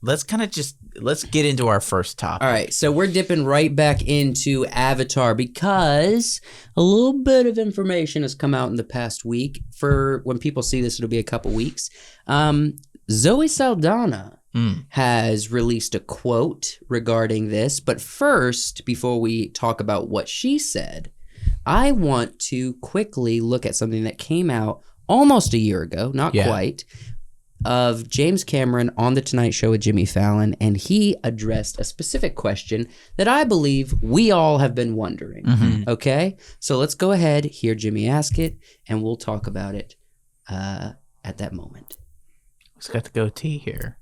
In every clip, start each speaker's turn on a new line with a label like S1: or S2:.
S1: let's get into our first topic.
S2: All right, so we're dipping right back into Avatar because a little bit of information has come out in the past week. For when people see this, it'll be a couple weeks. Zoe Saldaña has released a quote regarding this. But first, before we talk about what she said, I want to quickly look at something that came out almost a year ago, not quite, of James Cameron on The Tonight Show with Jimmy Fallon, and he addressed a specific question that I believe we all have been wondering. Okay? So let's go ahead, hear Jimmy ask it, and we'll talk about it at that moment.
S1: He's got the goatee here.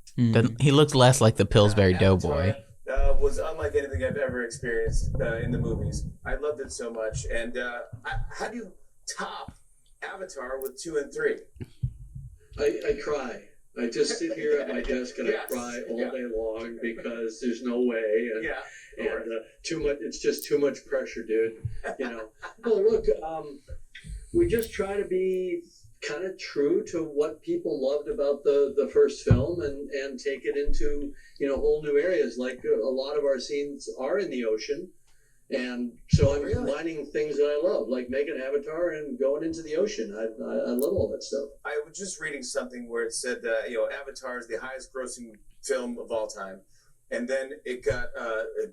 S1: He looks less like the Pillsbury Doughboy.
S3: Was unlike anything I've ever experienced in the movies. I loved it so much. And how do you top Avatar with 2 and 3?
S4: I cry. I just sit here at my desk and I cry all day long because there's no way. And, too much. It's just too much pressure, dude. You know. Well, look, we just try to be kind of true to what people loved about the first film and take it into, whole new areas. Like a lot of our scenes are in the ocean. And so I'm combining things that I love, like making Avatar and going into the ocean. I love all that stuff.
S3: I was just reading something where it said, Avatar is the highest grossing film of all time. And then it got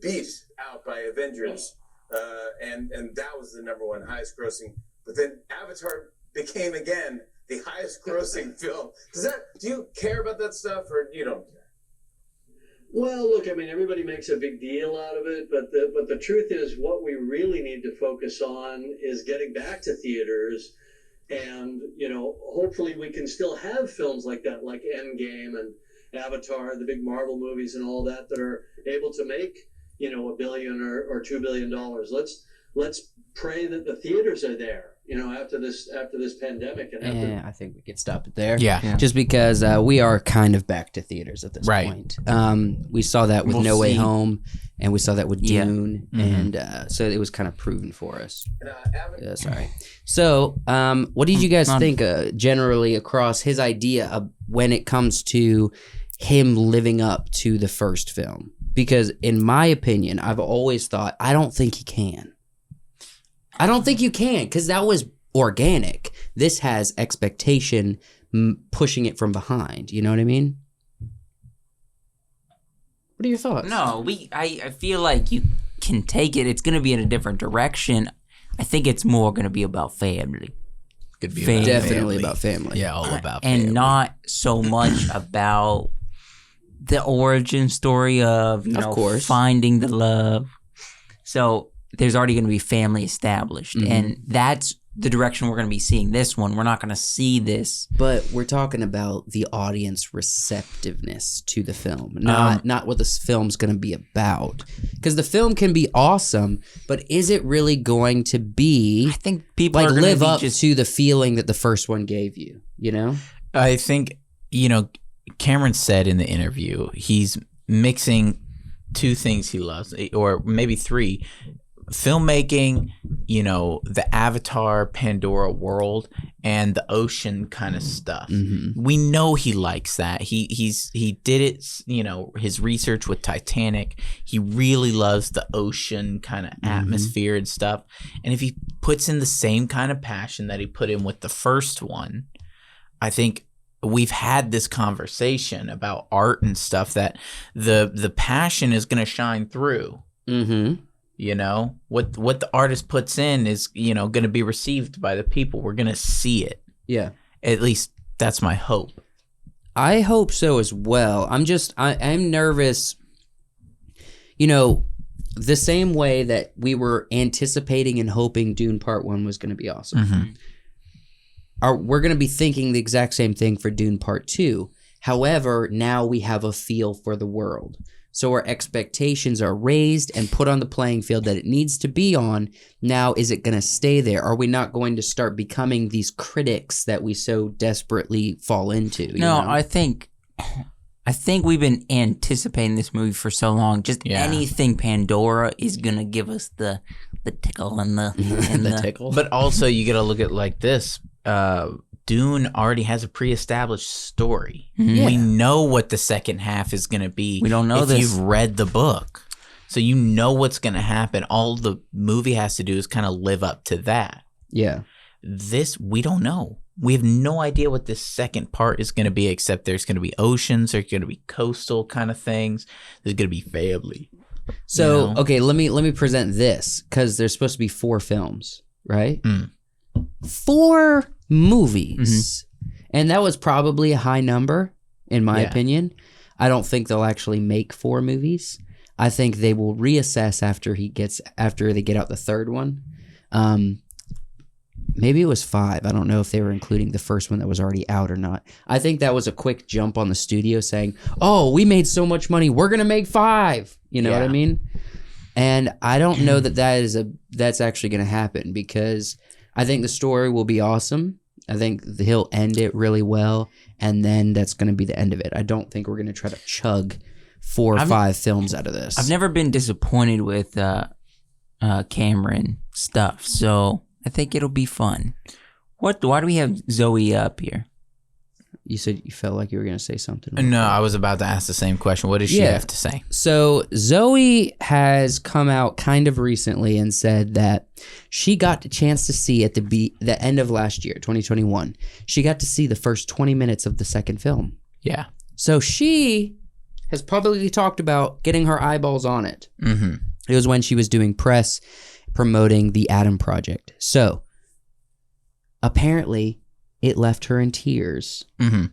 S3: beat out by Avengers. And that was the number one highest grossing. But then Avatar became again the highest grossing film. Do you care about that stuff or you don't care?
S4: Well, look, I mean, everybody makes a big deal out of it, but the truth is what we really need to focus on is getting back to theaters. And, hopefully we can still have films like that, like Endgame and Avatar, the big Marvel movies and all that are able to make, $1 billion or $2 billion. Let's pray that the theaters are there. After this pandemic.
S2: I think we could stop it there.
S1: Yeah.
S2: Just because we are kind of back to theaters at this point. We saw that with No Way Home, and we saw that with Dune, and so it was kind of proven for us. Sorry. So what did you guys think generally across his idea of when it comes to him living up to the first film? Because in my opinion, I've always thought, I don't think he can. I don't think you can, because that was organic. This has expectation pushing it from behind. You know what I mean? What are your thoughts?
S5: No, I feel like you can take it. It's going to be in a different direction. I think it's more going to be about family.
S1: Could be
S2: definitely about family.
S1: Yeah, all about family.
S5: And not so much about the origin story of finding the love. So there's already going to be family established. And that's the direction we're going to be seeing this one. We're not going to see this.
S2: But we're talking about the audience receptiveness to the film, not what this film's going to be about. Because the film can be awesome, but is it really going to be,
S5: I think people are
S2: live up to the feeling that the first one gave you,
S1: I think, Cameron said in the interview, he's mixing two things he loves, or maybe three. Filmmaking, the Avatar Pandora world and the ocean kind of stuff. We know he likes that. He did it, his research with Titanic. He really loves the ocean kind of atmosphere and stuff. And if he puts in the same kind of passion that he put in with the first one, I think we've had this conversation about art and stuff that the passion is going to shine through. What the artist puts in is, going to be received by the people. We're going to see it.
S2: Yeah.
S1: At least that's my hope.
S2: I hope so as well. I'm nervous, the same way that we were anticipating and hoping Dune Part 1 was going to be awesome. We're going to be thinking the exact same thing for Dune Part 2. However, now we have a feel for the world. So our expectations are raised and put on the playing field that it needs to be on. Now, is it going to stay there? Are we not going to start becoming these critics that we so desperately fall into?
S5: No, I think we've been anticipating this movie for so long. Just anything Pandora is going to give us the tickle and the
S2: tickle.
S1: But also you got to look at like this. Dune already has a pre-established story.
S2: Yeah.
S1: We know what the second half is going to be.
S5: We don't know
S1: if
S5: this.
S1: you've read the book. So you know what's going to happen. All the movie has to do is kind of live up to that.
S2: Yeah.
S1: This, we don't know. We have no idea what this second part is going to be, except there's going to be oceans, there's going to be coastal kind of things, there's going to be family.
S2: So,
S1: You know?
S2: okay, let me present this, because there's supposed to be 4 films, right? 4 movies. And that was probably a high number, in my opinion. I don't think they'll actually make 4 movies. I think they will reassess after they get out the third one. Maybe it was 5. I don't know if they were including the first one that was already out or not. I think that was a quick jump on the studio saying, "Oh, we made so much money, we're gonna make 5." You know what I mean? And I don't know that's actually gonna happen, because I think the story will be awesome. I think he'll end it really well, and then that's gonna be the end of it. I don't think we're gonna try to chug 4 or 5 films out of this.
S5: I've never been disappointed with Cameron stuff, so I think it'll be fun. Why do we have Zoe up here?
S2: You said you felt like you were going to say something.
S1: No, I was about to ask the same question. What does she have to say?
S2: So Zoe has come out kind of recently and said that she got the chance to see at the end of last year, 2021. She got to see the first 20 minutes of the second film.
S1: Yeah.
S2: So she has publicly talked about getting her eyeballs on it.
S1: Mm-hmm.
S2: It was when she was doing press promoting the Adam Project. So apparently it left her in tears.
S1: Mm-hmm.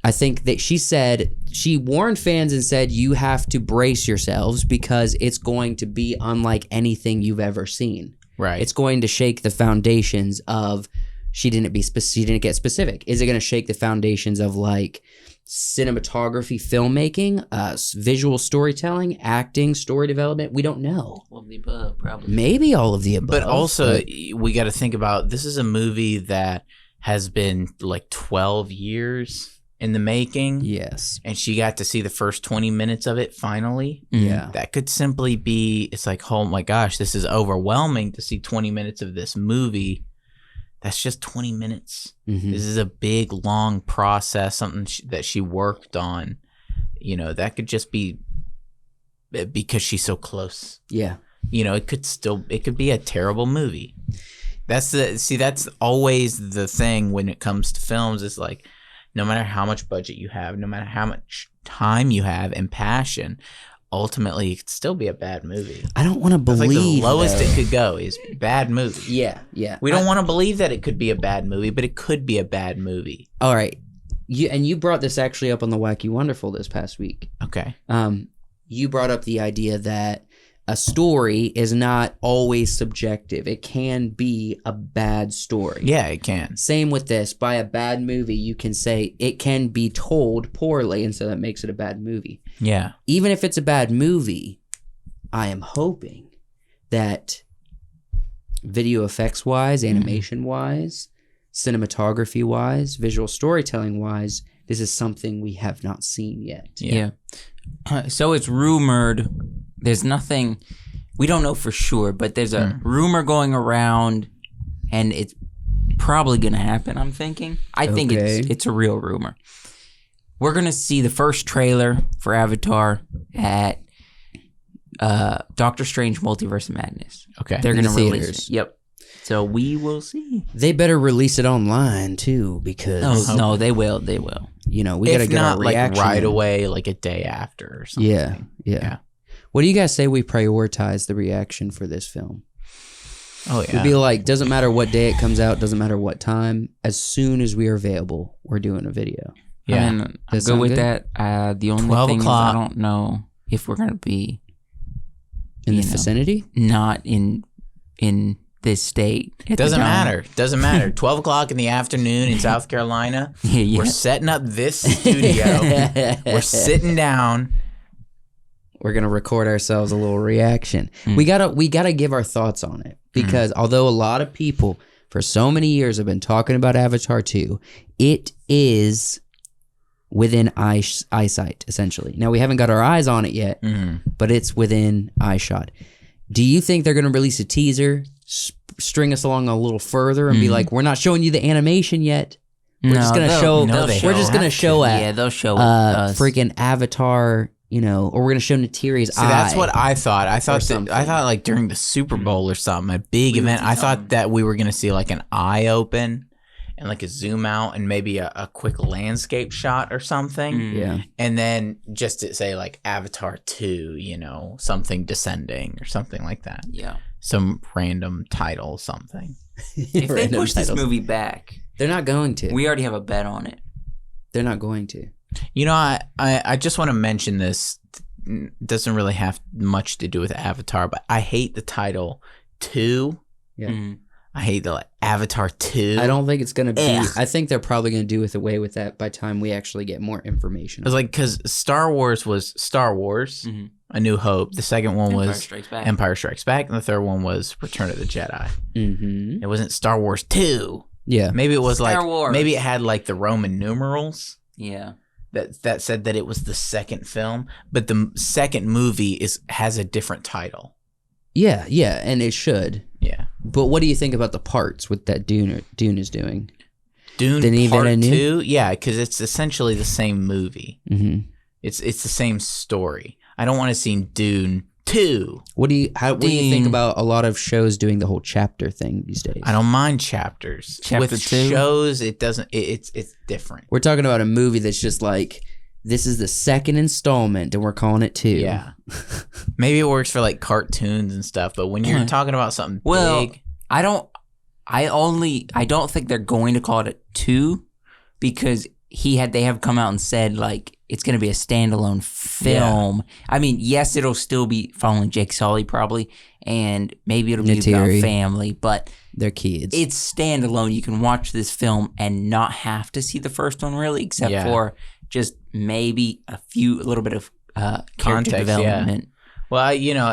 S2: I think that she warned fans and said, you have to brace yourselves, because it's going to be unlike anything you've ever seen.
S1: Right.
S2: It's going to shake the foundations of, she didn't get specific. Is it going to shake the foundations of like cinematography, filmmaking, visual storytelling, acting, story development? We don't know.
S5: All of the above, probably.
S2: Maybe all of the above.
S1: But also, we got to think about, this is a movie that has been like 12 years in the making.
S2: Yes.
S1: And she got to see the first 20 minutes of it finally.
S2: Yeah.
S1: That could simply be, it's like, oh my gosh, this is overwhelming to see 20 minutes of this movie. That's just 20 minutes.
S2: Mm-hmm.
S1: This is a big, long process, something that she worked on. You know, that could just be because she's so close.
S2: Yeah.
S1: You know, it could be a terrible movie. That's always the thing when it comes to films. Is like, no matter how much budget you have, no matter how much time you have and passion, ultimately it could still be a bad movie.
S2: I don't want to believe
S1: like the lowest it could go is bad movie.
S2: Yeah, yeah.
S1: We don't want to believe that it could be a bad movie, but it could be a bad movie.
S2: All right. You brought this actually up on the Wacky Wonderful this past week.
S1: Okay.
S2: You brought up the idea that a story is not always subjective. It can be a bad story.
S1: Yeah, it can.
S2: Same with this. By a bad movie, you can say it can be told poorly, and so that makes it a bad movie.
S1: Yeah.
S2: Even if it's a bad movie, I am hoping that video effects wise, animation wise, cinematography wise, visual storytelling wise, this is something we have not seen yet.
S5: Yeah. So it's rumored. There's nothing, we don't know for sure, but there's a rumor going around, and it's probably going to happen, I'm thinking. I think it's a real rumor. We're going to see the first trailer for Avatar at Doctor Strange Multiverse of Madness.
S1: Okay.
S2: In
S5: They're going
S2: the
S5: to release
S2: theaters.
S5: it. Yep. So we will see.
S2: They better release it online too, because
S5: No, they will. They will.
S2: you know, we got to get our
S1: like
S2: reaction
S1: right
S2: in.
S1: away, like a day after or something.
S2: Yeah. What do you guys say we prioritize the reaction for this film?
S1: Oh yeah.
S2: We'd be like, doesn't matter what day it comes out, doesn't matter what time. As soon as we are available, we're doing a video.
S1: Yeah.
S5: I'm
S2: That
S5: good
S2: sound
S5: with
S2: good?
S5: that. The only
S1: 12
S5: thing is
S1: o'clock.
S5: I don't know if we're going to be
S2: In the
S5: know.
S2: vicinity?
S5: not in this state. at the
S1: Doesn't
S5: time.
S1: matter. Doesn't matter. 12 o'clock in the afternoon in South Carolina.
S5: Yeah.
S1: We're setting up this studio. We're sitting down.
S2: We're gonna record ourselves a little reaction.
S5: Mm.
S2: We gotta give our thoughts on it, because although a lot of people for so many years have been talking about Avatar 2, it is within eyesight essentially. Now we haven't got our eyes on it yet, but it's within eyeshot. Do you think they're gonna release a teaser string us along a little further and be like, we're not showing you the animation yet. We're just gonna show. We're just gonna show
S5: they'll show
S2: freaking Avatar. Or we're gonna show Natiri's eye.
S1: That's what I thought. I thought like during the Super Bowl or something, a big event. I thought that we were gonna see like an eye open and like a zoom out and maybe a quick landscape shot or something.
S2: Yeah.
S1: And then just to say like Avatar 2, something descending or something like that.
S5: Yeah. Some
S1: random title, something.
S5: If they push this movie back,
S2: they're not going to.
S5: We already have a bet on it.
S2: They're not going to.
S1: I just want to mention this. It doesn't really have much to do with Avatar, but I hate the title 2.
S2: Yeah. Mm-hmm.
S1: I hate the Avatar 2.
S2: I don't think it's going to be. I think they're probably going to do away with that by the time we actually get more information.
S1: It's like, because Star Wars was Star Wars, A New Hope. The second one was Empire Strikes Back. And the third one was Return of the Jedi. Mm-hmm. It wasn't Star Wars 2.
S2: Yeah.
S1: Maybe it was
S5: Star Wars.
S1: Maybe it had like the Roman numerals.
S5: Yeah.
S1: That said that it was the second film. But the second movie has a different title.
S2: Yeah, and it should.
S1: Yeah.
S2: But what do you think about the parts with that Dune is doing?
S1: Dune Part 2? Yeah, because it's essentially the same movie. Mm-hmm. It's the same story. I don't want to see Dune 2.
S2: What do you think about a lot of shows doing the whole chapter thing these days?
S1: I don't mind chapters.
S5: Chapter
S1: with
S5: 2?
S1: Shows, it doesn't. It's different.
S2: We're talking about a movie that's just like, this is the second installment, and we're calling it 2.
S1: Yeah. Maybe it works for like cartoons and stuff, but when you're talking about something big,
S5: I don't think they're going to call it a 2 because they have come out and said like it's going to be a standalone film. Yeah. I mean, yes, it'll still be following Jake Sully probably, and maybe it'll be about family, but
S2: their kids.
S5: It's standalone. You can watch this film and not have to see the first one really, except for just maybe a little bit of character development.
S1: Yeah. Well,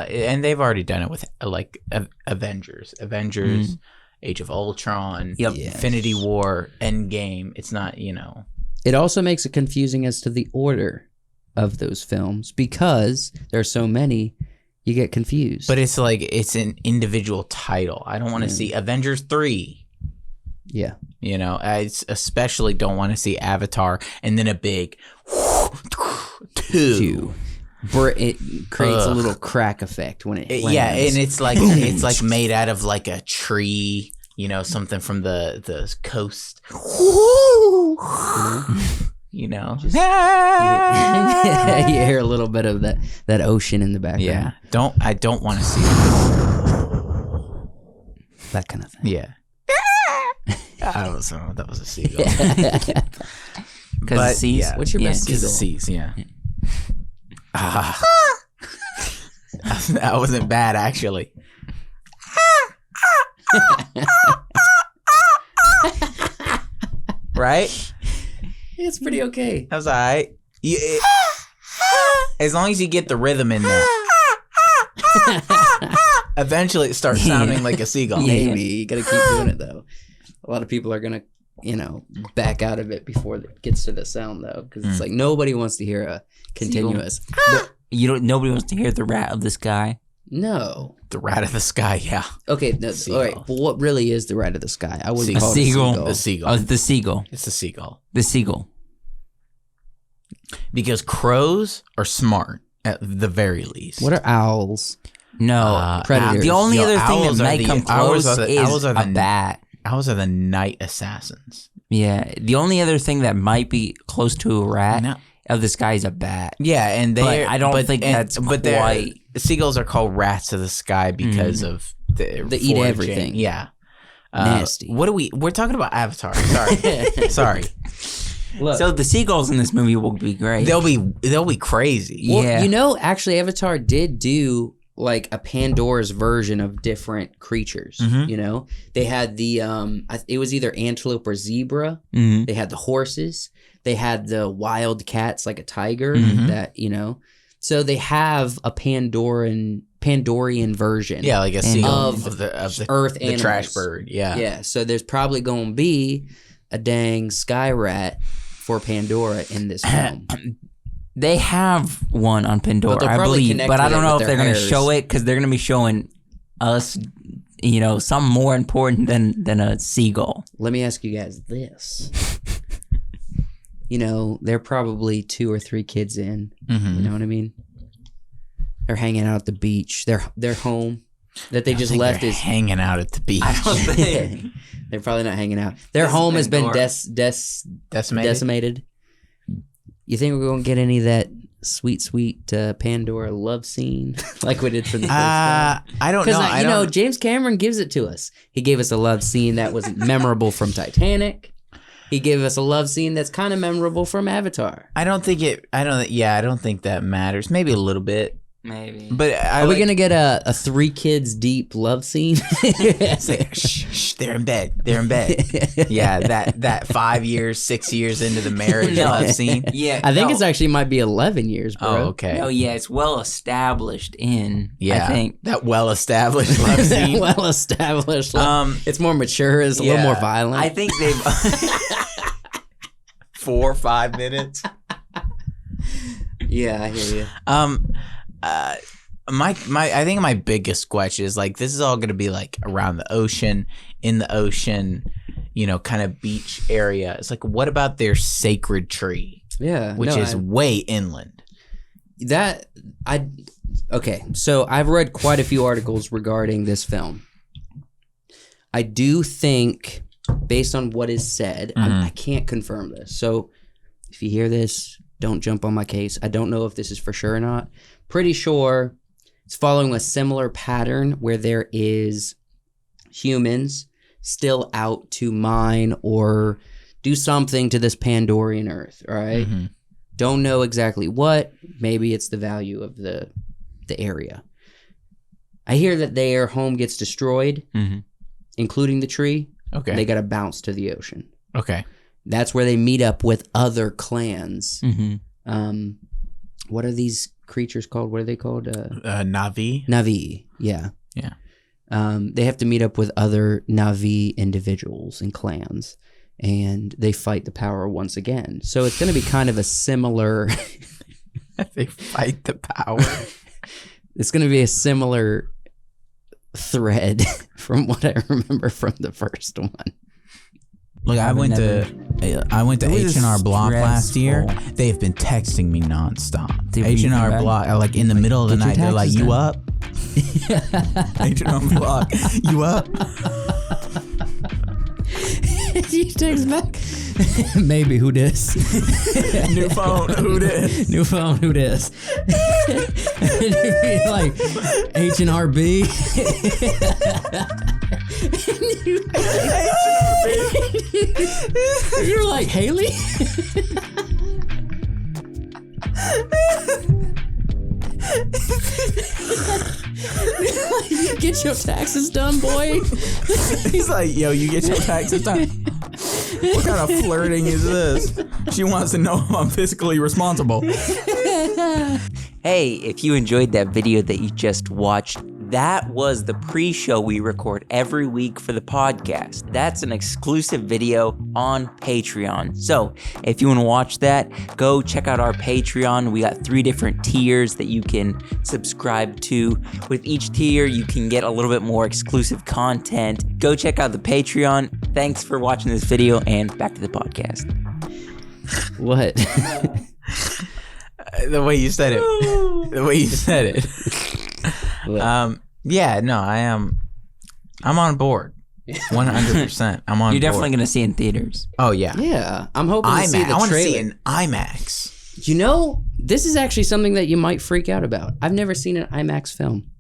S1: and they've already done it with like Avengers, Age of Ultron, Infinity War, Endgame. It's not,
S2: It also makes it confusing as to the order of those films because there are so many. You get confused.
S1: But it's like it's an individual title. I don't want to see Avengers 3.
S2: Yeah.
S1: I especially don't want to see Avatar and then a big 2.
S2: It creates a little crack effect when it lands.
S1: Yeah, and it's like made out of like a tree, something from the coast. You
S2: hear a little bit of that ocean in the background.
S1: Yeah. I don't want to see
S2: that kind of thing.
S1: Yeah. I don't know. That was a seagull.
S5: Because it sees.
S1: Yeah.
S2: What's your best seagull?
S1: Because it sees, yeah. That wasn't bad, actually. Right?
S2: It's pretty okay.
S1: That was all right. As long as you get the rhythm in there. Eventually it starts sounding like a seagull.
S2: Maybe. You gotta keep doing it, though. A lot of people are gonna, back out of it before it gets to the sound, though. Because it's like nobody wants to hear a continuous.
S5: Nobody wants to hear the rat of the sky.
S2: No.
S1: The rat of the sky, yeah.
S2: Okay, no, all right. But what really is the rat of the sky? I wouldn't call it
S1: The seagull.
S5: Oh, the seagull.
S1: It's the seagull.
S5: The seagull.
S1: Because crows are smart, at the very least.
S2: What are owls?
S5: No.
S2: Predators.
S5: The only other thing that might come close is a bat.
S1: Owls are the night assassins.
S5: Yeah. The only other thing that might be close to a rat of the sky is a bat.
S1: Yeah, and
S5: I don't think that's quite.
S1: Seagulls are called rats of the sky because of
S2: they eat everything.
S1: Yeah.
S2: Nasty.
S1: We're talking about Avatar. Sorry. Sorry.
S2: Look,
S5: so the seagulls in this movie will be great.
S1: They'll be crazy.
S2: Well, actually Avatar did do like a Pandora's version of different creatures. Mm-hmm. They had the it was either antelope or zebra. Mm-hmm. They had the horses. They had the wild cats like a tiger. Mm-hmm. That so they have a Pandorian version.
S1: Yeah, like a seagull
S2: of the
S1: earth animals. The trash bird. Yeah.
S2: Yeah. So there's probably going to be a dang sky rat for Pandora in this film.
S5: They have one on Pandora, I believe, but I don't know if they're going to show it because they're going to be showing us something more important than a seagull.
S2: Let me ask you guys this. They're probably 2 or 3 kids in.
S1: Mm-hmm.
S2: You know what I mean? They're hanging out at the beach. Their home that they just left is
S1: hanging out at the beach.
S5: I don't think.
S2: They're probably not hanging out. Their home has been
S1: decimated.
S2: You think we're going to get any of that sweet Pandora love scene like we did for the first one?
S1: I don't know.
S2: Because James Cameron gives it to us. He gave us a love scene that was memorable from Titanic. He gave us a love scene that's kind of memorable from Avatar.
S1: I don't think that matters. Maybe a little bit.
S5: Maybe.
S1: But
S2: are we gonna get a 3 kids deep love scene?
S1: Shh, they're in bed. Yeah, that 5 years, 6 years into the marriage love scene.
S5: Yeah,
S2: I think it's actually might be 11 years, bro.
S1: Oh, okay.
S5: No, yeah, it's well established in.
S1: Yeah,
S5: I think
S1: that well established love scene.
S2: Well established. It's more mature. It's a little more violent.
S5: I think they've
S1: 4 or 5 minutes.
S2: Yeah, I hear you.
S1: I think my biggest question is like, this is all going to be like around the ocean, in the ocean, kind of beach area. It's like, what about their sacred tree?
S2: Yeah,
S1: which is way inland.
S2: Okay, so I've read quite a few articles regarding this film. I do think, based on what is said, I can't confirm this. So if you hear this, don't jump on my case. I don't know if this is for sure or not. Pretty sure it's following a similar pattern where there is humans still out to mine or do something to this Pandorian Earth, right?
S1: Mm-hmm.
S2: Don't know exactly what. Maybe it's the value of the area. I hear that their home gets destroyed, including the tree.
S1: Okay.
S2: They got to bounce to the ocean.
S1: Okay.
S2: That's where they meet up with other clans.
S5: Mm-hmm.
S2: What are these creatures called? What are they called?
S1: Na'vi.
S2: Na'vi. Yeah.
S1: Yeah.
S2: They have to meet up with other Na'vi individuals and clans, and they fight the power once again. So it's going to be kind of a similar.
S1: They fight the power.
S2: It's going to be a similar thread from what I remember from the first one.
S1: Look, I went to H&R Block last year. They've been texting me nonstop. H&R Block, like in the middle of the night, they're like, "You up?" H&R Block, "You up?"
S2: You text back. Maybe, who dis?
S1: New phone, who dis?
S2: New phone, who dis? Like H&RB. You're like, Haley? You get your taxes done, boy.
S1: He's like, "Yo, you get your taxes done." What kind of flirting is this? She wants to know if I'm fiscally responsible.
S5: Hey, if you enjoyed that video that you just watched, that was the pre-show we record every week for the podcast. That's an exclusive video on Patreon. So if you want to watch that, go check out our Patreon. We got 3 different tiers that you can subscribe to. With each tier, you can get a little bit more exclusive content. Go check out the Patreon. Thanks for watching this video, and back to the podcast.
S2: What?
S1: The way you said it. The way you said it. Yeah, no, I'm on board. 100%. I'm on board.
S5: You're definitely going to see it in theaters.
S1: Oh, yeah.
S2: Yeah. I'm hoping to see the trailer.
S1: I want to see it in IMAX.
S2: You know, this is actually something that you might freak out about. I've never seen an IMAX film.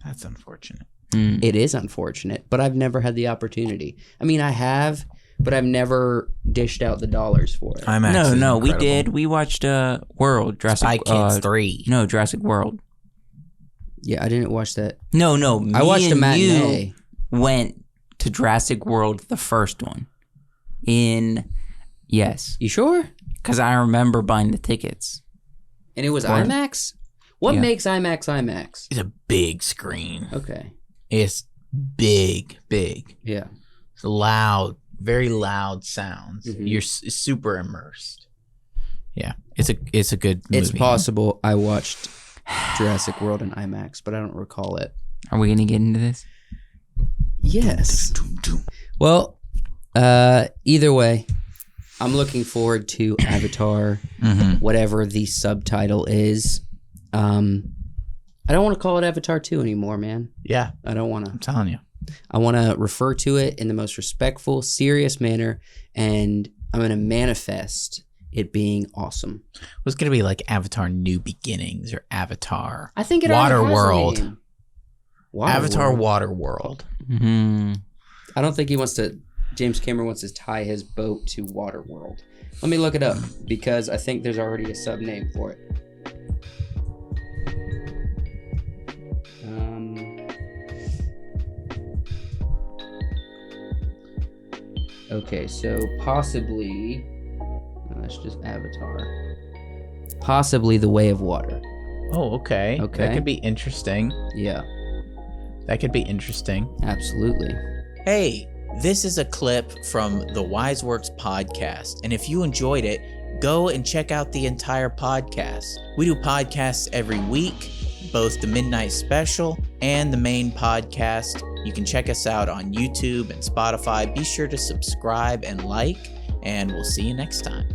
S1: That's unfortunate.
S2: It is unfortunate, but I've never had the opportunity. I mean, I have, but I've never dished out the dollars for it.
S1: IMAX
S5: No, we did. We watched World.
S1: Spy Kids 3.
S5: No, Jurassic World.
S2: Yeah, I didn't watch that.
S5: No.
S2: I watched a matinee.
S5: Went to Jurassic World, the first one. Yes.
S2: You sure?
S5: Because I remember buying the tickets.
S2: And it was IMAX? What makes IMAX?
S1: It's a big screen.
S2: Okay.
S1: It's big.
S2: Yeah.
S1: It's loud, very loud sounds.
S2: Mm-hmm.
S1: You're super immersed. Yeah, it's a good movie.
S2: It's possible I watched Jurassic World in IMAX, but I don't recall it.
S5: Are we gonna get into this?
S2: Yes. Well, either way, I'm looking forward to Avatar, whatever the subtitle is. I don't want to call it Avatar 2 anymore, man.
S1: Yeah.
S2: I don't want to.
S1: I'm telling you.
S2: I want to refer to it in the most respectful, serious manner, and I'm going to manifest it being awesome.
S1: It's going to be like Avatar New Beginnings or Avatar
S2: I think it
S1: Water
S2: already has a
S1: World.
S2: name.
S1: Avatar Water World.
S5: Mm-hmm.
S2: I don't think James Cameron wants to tie his boat to Water World. Let me look it up because I think there's already a sub name for it. Okay, so possibly that's just Avatar. Possibly The Way of Water.
S1: Oh, okay.
S2: Okay.
S1: That could be interesting.
S2: Yeah,
S1: That could be interesting.
S2: absolutely.
S1: Hey, this is a clip from the WiseWorks podcast. And if you enjoyed it, go and check out the entire podcast. We do podcasts every week, both the Midnight Special and the main podcast. You can check us out on YouTube and Spotify. Be sure to subscribe and like, and we'll see you next time.